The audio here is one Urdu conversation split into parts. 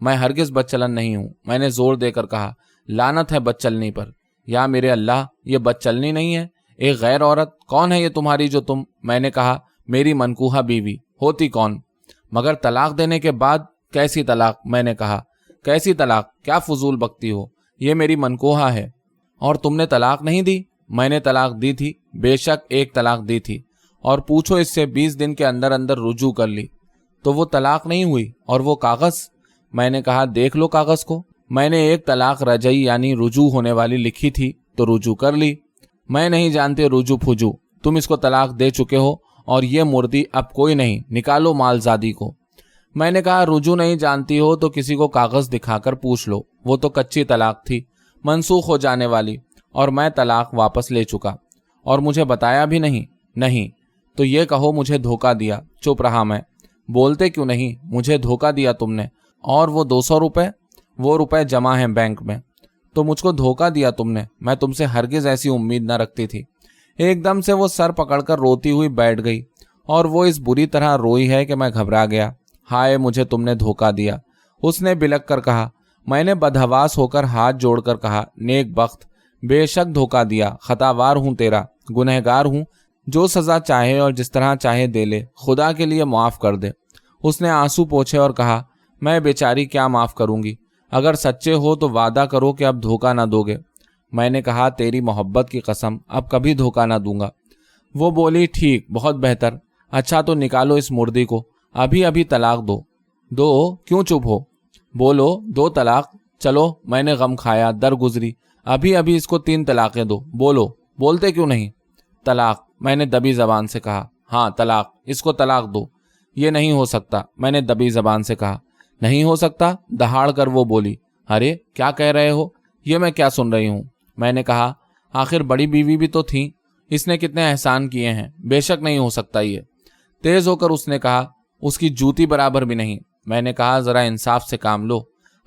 میں ہرگز بدچلن نہیں ہوں، میں نے زور دے کر کہا۔ لعنت ہے بدچلنی پر، یا میرے اللہ، یہ بدچلنی نہیں ہے؟ ایک غیر عورت، کون ہے یہ تمہاری جو تم؟ میں نے کہا، میری منکوحہ بیوی۔ ہوتی کون؟ مگر طلاق دینے کے بعد؟ کیسی طلاق؟ میں نے کہا، کیسی طلاق؟ کیا فضول بکتی ہو، یہ میری منکوحہ ہے۔ اور تم نے طلاق نہیں دی؟ میں نے طلاق دی تھی، بے شک ایک طلاق دی تھی، اور پوچھو اس سے 20 دن کے اندر اندر رجوع کر لی۔ تو وہ طلاق نہیں ہوئی؟ اور وہ کاغذ؟ میں نے کہا، دیکھ لو کاغذ کو، میں نے ایک طلاق رجعی یعنی رجوع ہونے والی لکھی تھی تو رجوع کر لی۔ میں نہیں جانتے رجوع پھجو، تم اس کو طلاق دے چکے ہو، اور یہ مردی اب کوئی نہیں، نکالو مال زادی کو۔ میں نے کہا، رجوع نہیں جانتی ہو تو کسی کو کاغذ دکھا کر پوچھ لو، وہ تو کچی طلاق تھی، منسوخ ہو جانے والی، اور میں طلاق واپس لے چکا، اور مجھے بتایا بھی نہیں۔ نہیں تو یہ کہو مجھے دھوکہ دیا۔ چپ رہا میں۔ بولتے کیوں نہیں؟ مجھے دھوکہ دیا تم نے، اور وہ 200 روپے، وہ روپے جمع ہیں بینک میں، تو مجھ کو دھوکہ دیا تم نے۔ میں تم سے ہرگز ایسی امید نہ رکھتی تھی۔ ایک دم سے وہ سر پکڑ کر روتی ہوئی بیٹھ گئی، اور وہ اس بری طرح روئی ہے کہ میں گھبرا گیا۔ ہائے مجھے تم نے دھوکہ دیا، اس نے بلک کر کہا۔ میں نے بدحواس ہو کر ہاتھ جوڑ کر کہا، نیک بخت، بے شک دھوکہ دیا، خطاوار ہوں تیرا، گنہگار ہوں، جو سزا چاہے اور جس طرح چاہے دے لے، خدا کے لیے معاف کر دے۔ اس نے آنسو پوچھے اور کہا، میں بیچاری کیا معاف کروں گی؟ اگر سچے ہو تو وعدہ کرو کہ اب دھوکہ نہ دو گے۔ میں نے کہا، تیری محبت کی قسم، اب کبھی دھوکہ نہ دوں گا۔ وہ بولی، ٹھیک، بہت بہتر۔ اچھا تو نکالو اس مردی کو، ابھی ابھی طلاق دو۔ دو؟ کیوں چپ ہو؟ بولو، دو طلاق۔ چلو، میں نے غم کھایا، درگزری، ابھی ابھی اس کو 3 طلاقیں دو۔ بولو، بولتے کیوں نہیں؟ طلاق، میں نے دبی زبان سے کہا۔ ہاں طلاق، اس کو طلاق دو۔ یہ نہیں ہو سکتا، میں نے دبی زبان سے کہا۔ نہیں ہو سکتا؟ دہاڑ کر وہ بولی، ارے کیا کہہ رہے ہو، یہ میں کیا سن رہی ہوں؟ میں نے کہا، آخر بڑی بیوی بھی تو تھی، اس نے کتنے احسان کیے ہیں، بے شک نہیں ہو سکتا یہ۔ تیز ہو کر اس نے کہا، اس کی جوتی برابر بھی نہیں۔ میں نے کہا، ذرا انصاف سے کام لو،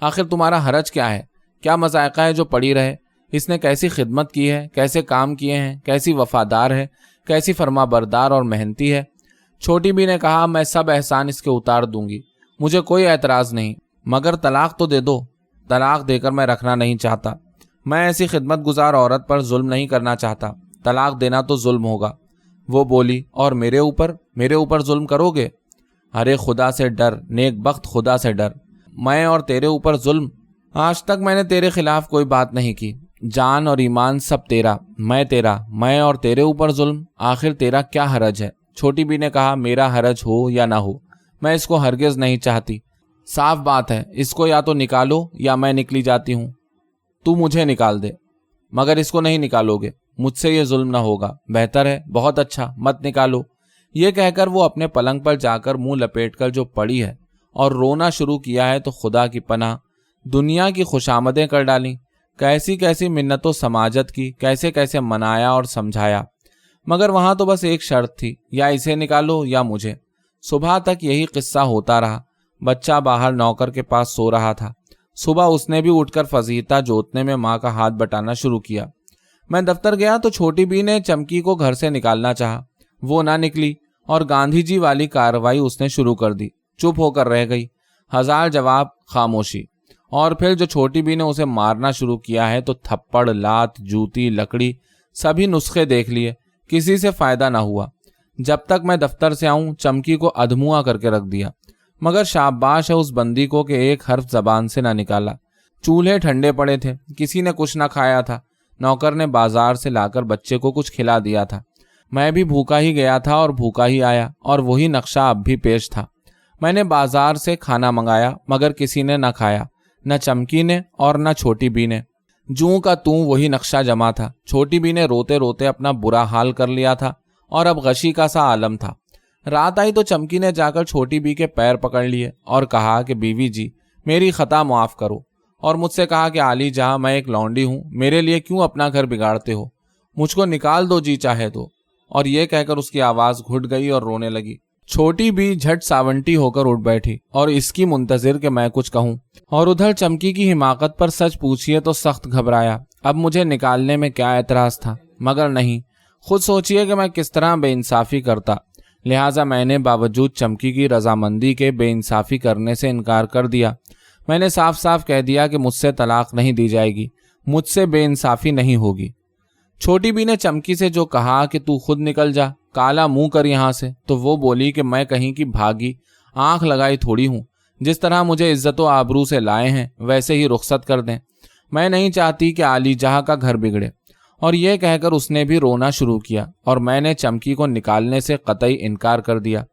آخر تمہارا حرج کیا ہے؟ کیا مذائقہ ہے جو پڑی رہے؟ اس نے کیسی خدمت کی ہے، کیسے کام کیے ہیں، کیسی وفادار ہے، کیسی فرما بردار اور محنتی ہے۔ چھوٹی بی نے کہا، میں سب احسان اس کے اتار دوں گی، مجھے کوئی اعتراض نہیں، مگر طلاق تو دے دو۔ طلاق دے کر میں رکھنا نہیں چاہتا، میں ایسی خدمت گزار عورت پر ظلم نہیں کرنا چاہتا، طلاق دینا تو ظلم ہوگا۔ وہ بولی، اور میرے اوپر ظلم کرو گے؟ ارے خدا سے ڈر، نیک بخت، خدا سے ڈر۔ میں اور تیرے اوپر ظلم؟ آج تک میں نے تیرے خلاف کوئی بات نہیں کی، جان اور ایمان سب تیرا، میں تیرا، میں اور تیرے اوپر ظلم؟ آخر تیرا کیا حرج ہے؟ چھوٹی بی نے کہا، میرا حرج ہو یا نہ ہو، میں اس کو ہرگز نہیں چاہتی۔ صاف بات ہے، اس کو یا تو نکالو یا میں نکلی جاتی ہوں۔ تو مجھے نکال دے، مگر اس کو نہیں نکالو گے، مجھ سے یہ ظلم نہ ہوگا۔ بہتر ہے، بہت اچھا، مت نکالو۔ یہ کہہ کر وہ اپنے پلنگ پر جا کر منہ لپیٹ کر جو پڑی ہے اور رونا شروع کیا ہے تو خدا کی پناہ، دنیا کی خوشامدیں کر ڈالیں، کیسی کیسی منتوں سماجت کی، کیسے کیسے منایا اور سمجھایا، مگر وہاں تو بس ایک شرط تھی، یا اسے نکالو یا مجھے۔ صبح تک یہی قصہ ہوتا رہا۔ بچہ باہر نوکر کے پاس سو رہا تھا۔ صبح اس نے بھی اٹھ کر فضیحتہ جوتنے میں ماں کا ہاتھ بٹانا شروع کیا۔ میں دفتر گیا تو چھوٹی بی نے چمکی کو گھر سے نکالنا چاہا، وہ نہ نکلی، اور گاندھی جی والی کارروائی اس نے شروع کر دی۔ چپ ہو کر رہ گئی، ہزار جواب، خاموشی۔ اور پھر جو چھوٹی بی نے اسے مارنا شروع کیا ہے تو تھپڑ، لات، جوتی، لکڑی، سبھی نسخے دیکھ لیے، کسی سے فائدہ نہ ہوا۔ جب تک میں دفتر سے آؤں چمکی کو ادھموا کر کے رکھ دیا، مگر شاباش ہے اس بندی کو کہ ایک حرف زبان سے نہ نکالا۔ چولہے ٹھنڈے پڑے تھے، کسی نے کچھ نہ کھایا تھا، نوکر نے بازار سے لا کر بچے کو کچھ کھلا دیا تھا۔ میں بھی بھوکا ہی گیا تھا اور بھوکا ہی آیا، اور وہی نقشہ اب بھی پیش تھا۔ میں نے بازار سے کھانا منگایا، مگر کسی نے نہ کھایا، نہ چمکی نے اور نہ چھوٹی بی نے۔ جوں کا توں وہی نقشہ جمع تھا۔ چھوٹی بی نے روتے روتے اپنا برا حال کر لیا تھا اور اب غشی کا سا عالم تھا۔ رات آئی تو چمکی نے جا کر چھوٹی بی کے پیر پکڑ لیے اور کہا کہ بیوی جی میری خطا معاف کرو، اور مجھ سے کہا کہ عالی جہاں میں ایک لونڈی ہوں، میرے لیے کیوں اپنا گھر بگاڑتے ہو، مجھ کو نکال دو جی چاہے تو۔ اور یہ کہہ کر اس کی آواز گھٹ گئی اور رونے لگی۔ چھوٹی بی جھٹ ساونٹی ہو کر اٹھ بیٹھی اور اس کی منتظر کہ میں کچھ کہوں، اور ادھر چمکی کی حماقت پر سچ پوچھئے تو سخت گھبرایا۔ اب مجھے نکالنے میں کیا اعتراض تھا، مگر نہیں، خود سوچئے کہ میں کس طرح بے انصافی کرتا، لہٰذا میں نے باوجود چمکی کی رضامندی کے بے انصافی کرنے سے انکار کر دیا۔ میں نے صاف صاف کہہ دیا کہ مجھ سے طلاق نہیں دی جائے گی، مجھ سے بے انصافی نہیں ہوگی۔ چھوٹی بی نے چمکی سے جو کہا کہ تو خود نکل جا، کالا منہ کر یہاں سے، تو وہ بولی کہ میں کہیں کی بھاگی آنکھ لگائی تھوڑی ہوں، جس طرح مجھے عزت و آبرو سے لائے ہیں ویسے ہی رخصت کر دیں، میں نہیں چاہتی کہ علی جہاں کا گھر بگڑے۔ اور یہ کہہ کر اس نے بھی رونا شروع کیا اور میں نے چمکی کو نکالنے سے قطعی انکار کر دیا۔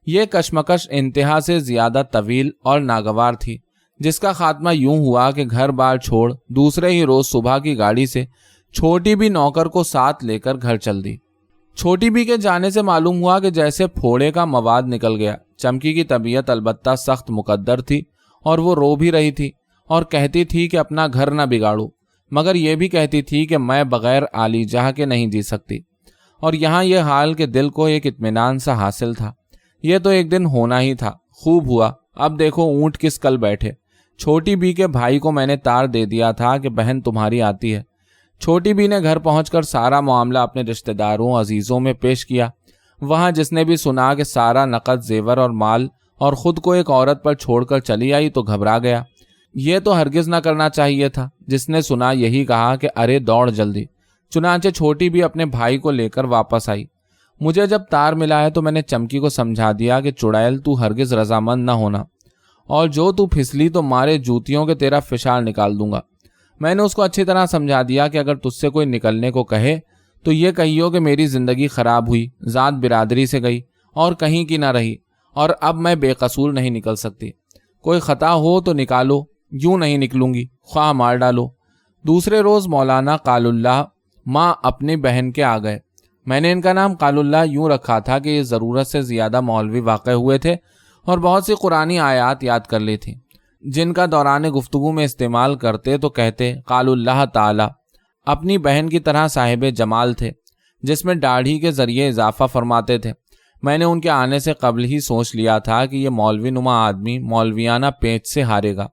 یہ کشمکش انتہا سے زیادہ طویل اور ناگوار تھی، جس کا خاتمہ یوں ہوا کہ گھر بار چھوڑ دوسرے ہی روز صبح کی گاڑی سے چھوٹی بی نوکر کو ساتھ لے کر گھر چل دی۔ چھوٹی بی کے جانے سے معلوم ہوا کہ جیسے پھوڑے کا مواد نکل گیا۔ چمکی کی طبیعت البتہ سخت مقدر تھی اور وہ رو بھی رہی تھی اور کہتی تھی کہ اپنا گھر نہ بگاڑو، مگر یہ بھی کہتی تھی کہ میں بغیر علی جہاں کے نہیں جی سکتی۔ اور یہاں یہ حال کہ دل کو ایک اطمینان سا حاصل تھا، یہ تو ایک دن ہونا ہی تھا، خوب ہوا، اب دیکھو اونٹ کس کل بیٹھے۔ چھوٹی بی کے بھائی کو میں نے تار دے دیا تھا کہ بہن تمہاری آتی ہے۔ چھوٹی بی نے گھر پہنچ کر سارا معاملہ اپنے رشتہ داروں عزیزوں میں پیش کیا۔ وہاں جس نے بھی سنا کہ سارا نقد زیور اور مال اور خود کو ایک عورت پر چھوڑ کر چلی آئی تو گھبرا گیا۔ یہ تو ہرگز نہ کرنا چاہیے تھا۔ جس نے سنا یہی کہا کہ ارے دوڑ جلدی۔ چنانچہ چھوٹی بی اپنے بھائی کو لے کر واپس آئی۔ مجھے جب تار ملا ہے تو میں نے چمکی کو سمجھا دیا کہ چڑیل تو ہرگز رضامند نہ ہونا، اور جو تو پھسلی تو مارے جوتیوں کے تیرا فشار نکال دوں گا۔ میں نے اس کو اچھی طرح سمجھا دیا کہ اگر تجھ سے کوئی نکلنے کو کہے تو یہ کہیو کہ میری زندگی خراب ہوئی، ذات برادری سے گئی اور کہیں کی نہ رہی، اور اب میں بے قصور نہیں نکل سکتی۔ کوئی خطا ہو تو نکالو، یوں نہیں نکلوں گی، خواہ مار ڈالو۔ دوسرے روز مولانا قال اللہ ماں اپنی بہن کے آ گئے۔ میں نے ان کا نام قال اللہ یوں رکھا تھا کہ یہ ضرورت سے زیادہ مولوی واقع ہوئے تھے اور بہت سی قرآنی آیات یاد کر لی تھیں، جن کا دوران گفتگو میں استعمال کرتے تو کہتے قال اللہ تعالی۔ اپنی بہن کی طرح صاحب جمال تھے، جس میں داڑھی کے ذریعے اضافہ فرماتے تھے۔ میں نے ان کے آنے سے قبل ہی سوچ لیا تھا کہ یہ مولوی نما آدمی مولویانہ پیچ سے ہارے گا۔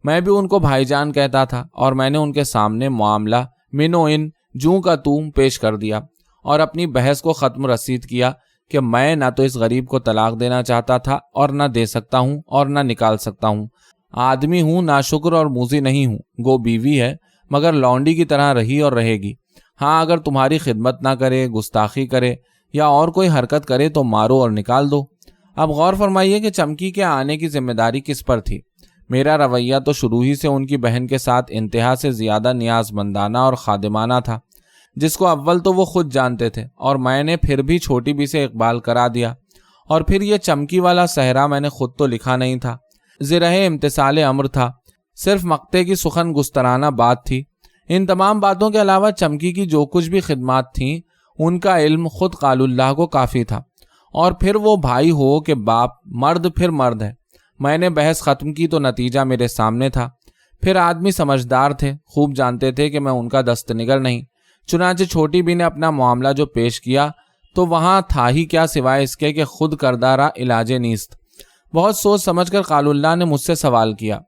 میں بھی ان کو بھائی جان کہتا تھا اور میں نے ان کے سامنے معاملہ منو ان جوں کا توں پیش کر دیا اور اپنی بحث کو ختم رسید کیا کہ میں نہ تو اس غریب کو طلاق دینا چاہتا تھا اور نہ دے سکتا ہوں اور نہ نکال سکتا ہوں۔ آدمی ہوں، ناشکر اور موذی نہیں ہوں، گو بیوی ہے مگر لونڈی کی طرح رہی اور رہے گی۔ ہاں اگر تمہاری خدمت نہ کرے، گستاخی کرے یا اور کوئی حرکت کرے تو مارو اور نکال دو۔ اب غور فرمائیے کہ چمکی کے آنے کی ذمہ داری کس پر تھی۔ میرا رویہ تو شروع ہی سے ان کی بہن کے ساتھ انتہا سے زیادہ نیاز مندانہ اور خادمانہ تھا، جس کو اول تو وہ خود جانتے تھے، اور میں نے پھر بھی چھوٹی بی سے اقبال کرا دیا۔ اور پھر یہ چمکی والا صحرا میں نے خود تو لکھا نہیں تھا، زرہ امتثال امر تھا، صرف مقطع کی سخن گسترانہ بات تھی۔ ان تمام باتوں کے علاوہ چمکی کی جو کچھ بھی خدمات تھیں ان کا علم خود قال اللہ کو کافی تھا۔ اور پھر وہ بھائی ہو کہ باپ، مرد پھر مرد ہے۔ میں نے بحث ختم کی تو نتیجہ میرے سامنے تھا۔ پھر آدمی سمجھدار تھے، خوب جانتے تھے کہ میں ان کا دست نگر نہیں۔ چنانچہ چھوٹی بی نے اپنا معاملہ جو پیش کیا تو وہاں تھا ہی کیا سوائے اس کے کہ خود کردارہ علاج نیست۔ بہت سوچ سمجھ کر قال اللہ نے مجھ سے سوال کیا،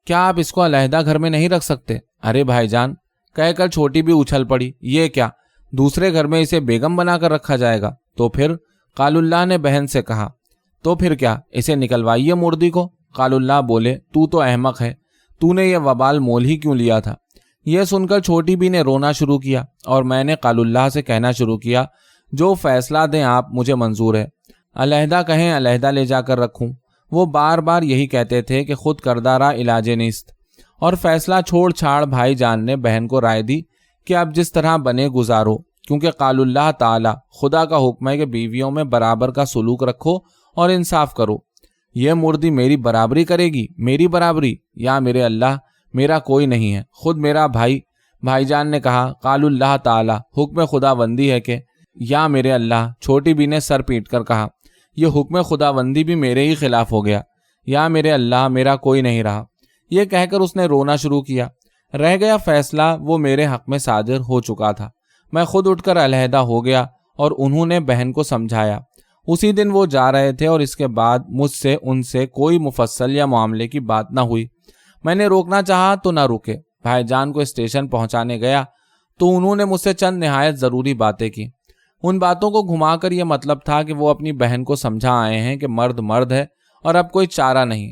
کیا آپ اس کو علیحدہ گھر میں نہیں رکھ سکتے؟ ارے بھائی جان، کہہ کر چھوٹی بی اچھل پڑی، یہ کیا، دوسرے گھر میں اسے بیگم بنا کر رکھا جائے گا؟ تو پھر؟ قال اللہ نے بہن سے کہا، تو پھر کیا، اسے نکلوائیے مردی کو۔ قال اللہ بولے، تو احمق ہے، تو نے یہ وبال مول ہی کیوں لیا تھا؟ یہ سن کر چھوٹی بی نے رونا شروع کیا اور میں نے قال اللہ سے کہنا شروع کیا، جو فیصلہ دیں آپ، مجھے منظور ہے، علیحدہ کہیں علیحدہ لے جا کر رکھوں۔ وہ بار بار یہی کہتے تھے کہ خود کردارہ علاج نیست، اور فیصلہ چھوڑ چھاڑ بھائی جان نے بہن کو رائے دی کہ اب جس طرح بنے گزارو، کیونکہ قال اللہ تعالی خدا کا حکم ہے کہ بیویوں میں برابر کا سلوک رکھو اور انصاف کرو۔ یہ مردی میری برابری کرے گی؟ میری برابری؟ یا میرے اللہ، میرا کوئی نہیں ہے، خود میرا بھائی جان نے کہا، قال اللہ تعالی حکم خدا بندی ہے کہ، یا میرے اللہ۔ چھوٹی بی نے سر پیٹ کر کہا، یہ حکم خدا بندی بھی میرے ہی خلاف ہو گیا، یا میرے اللہ، میرا کوئی نہیں رہا۔ یہ کہہ کر اس نے رونا شروع کیا۔ رہ گیا فیصلہ وہ میرے حق میں صادر ہو چکا تھا۔ میں خود اٹھ کر علیحدہ ہو گیا اور انہوں نے بہن کو سمجھایا۔ اسی دن وہ جا رہے تھے اور اس کے بعد مجھ سے ان سے کوئی مفصل یا معاملے کی بات نہ ہوئی۔ میں نے روکنا چاہا تو نہ رکے۔ بھائی جان کو اسٹیشن پہنچانے گیا تو انہوں نے مجھ سے چند نہایت ضروری باتیں کی۔ ان باتوں کو گھما کر یہ مطلب تھا کہ وہ اپنی بہن کو سمجھا آئے ہیں کہ مرد مرد ہے اور اب کوئی چارہ نہیں،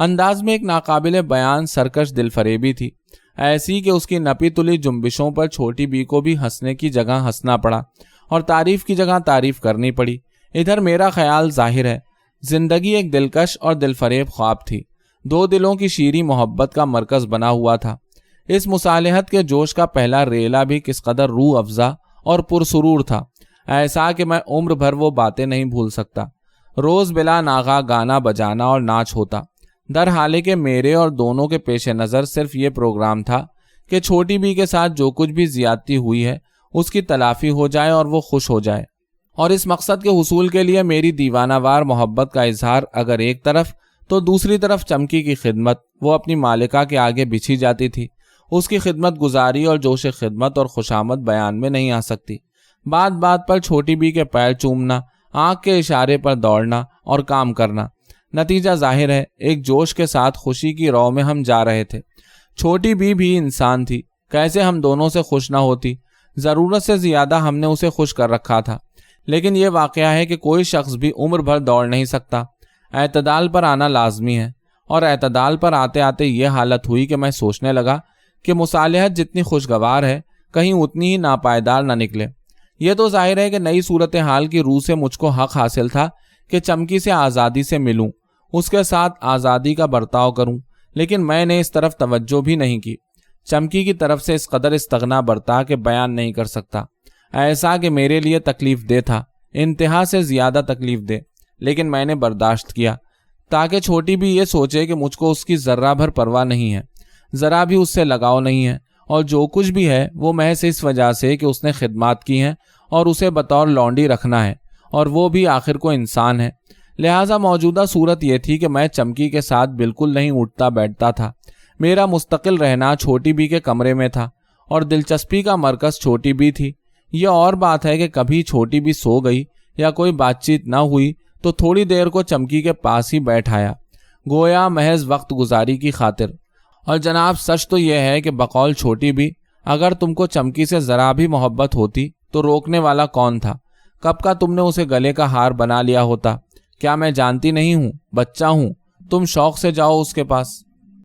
انداز میں ایک ناقابل بیان سرکش دل فریبی تھی، ایسی کہ اس کی نپی تلی جنبشوں پر چھوٹی بی کو بھی ہنسنے کی جگہ ہنسنا پڑا اور تعریف کی جگہ تعریف کرنی پڑی۔ ادھر میرا خیال ظاہر ہے زندگی ایک دلکش اور دل فریب خواب تھی، دو دلوں کی شیریں محبت کا مرکز بنا ہوا تھا۔ اس مصالحت کے جوش کا پہلا ریلا بھی کس قدر روح افزا اور پرسرور تھا، ایسا کہ میں عمر بھر وہ باتیں نہیں بھول سکتا۔ روز بلا ناغہ گانا بجانا اور ناچ ہوتا، در حالے کہ میرے اور دونوں کے پیش نظر صرف یہ پروگرام تھا کہ چھوٹی بی کے ساتھ جو کچھ بھی زیادتی ہوئی ہے اس کی تلافی ہو جائے اور وہ خوش ہو جائے۔ اور اس مقصد کے حصول کے لیے میری دیوانہ وار محبت کا اظہار اگر ایک طرف تو دوسری طرف چمکی کی خدمت وہ اپنی مالکہ کے آگے بچھی جاتی تھی۔ اس کی خدمت گزاری اور جوش خدمت اور خوشامد بیان میں نہیں آ سکتی۔ بات بات پر چھوٹی بی کے پیر چومنا، آنکھ کے اشارے پر دوڑنا اور کام کرنا، نتیجہ ظاہر ہے ایک جوش کے ساتھ خوشی کی رو میں ہم جا رہے تھے۔ چھوٹی بی بھی انسان تھی، کیسے ہم دونوں سے خوش نہ ہوتی؟ ضرورت سے زیادہ ہم نے اسے خوش کر رکھا تھا، لیکن یہ واقعہ ہے کہ کوئی شخص بھی عمر بھر دوڑ نہیں سکتا، اعتدال پر آنا لازمی ہے۔ اور اعتدال پر آتے آتے یہ حالت ہوئی کہ میں سوچنے لگا کہ مصالحت جتنی خوشگوار ہے کہیں اتنی ہی ناپائیدار نہ نکلے۔ یہ تو ظاہر ہے کہ نئی صورتحال کی روح سے مجھ کو حق حاصل تھا کہ چمکی سے آزادی سے ملوں، اس کے ساتھ آزادی کا برتاؤ کروں، لیکن میں نے اس طرف توجہ بھی نہیں کی۔ چمکی کی طرف سے اس قدر استغنا برتا کہ بیان نہیں کر سکتا، ایسا کہ میرے لیے تکلیف دہ تھا، انتہا سے زیادہ تکلیف دہ، لیکن میں نے برداشت کیا تاکہ چھوٹی بھی یہ سوچے کہ مجھ کو اس کی ذرہ بھر پرواہ نہیں ہے، ذرا بھی اس سے لگاؤ نہیں ہے، اور جو کچھ بھی ہے وہ محض اس وجہ سے کہ اس نے خدمات کی ہیں اور اسے بطور لونڈی رکھنا ہے، اور وہ بھی آخر کو انسان ہے۔ لہٰذا موجودہ صورت یہ تھی کہ میں چمکی کے ساتھ بالکل نہیں اٹھتا بیٹھتا تھا۔ میرا مستقل رہنا چھوٹی بی کے کمرے میں تھا اور دلچسپی کا مرکز چھوٹی بی تھی۔ یہ اور بات ہے کہ کبھی چھوٹی بی سو گئی یا کوئی بات چیت نہ ہوئی تو تھوڑی دیر کو چمکی کے پاس ہی بیٹھایا، گویا محض وقت گزاری کی خاطر۔ اور جناب سچ تو یہ ہے کہ بقول چھوٹی بی اگر تم کو چمکی سے ذرا بھی محبت ہوتی تو روکنے والا کون تھا؟ کب کا تم نے اسے گلے کا ہار بنا لیا ہوتا؟ کیا میں جانتی نہیں ہوں؟ بچہ ہوں، تم شوق سے جاؤ اس کے پاس۔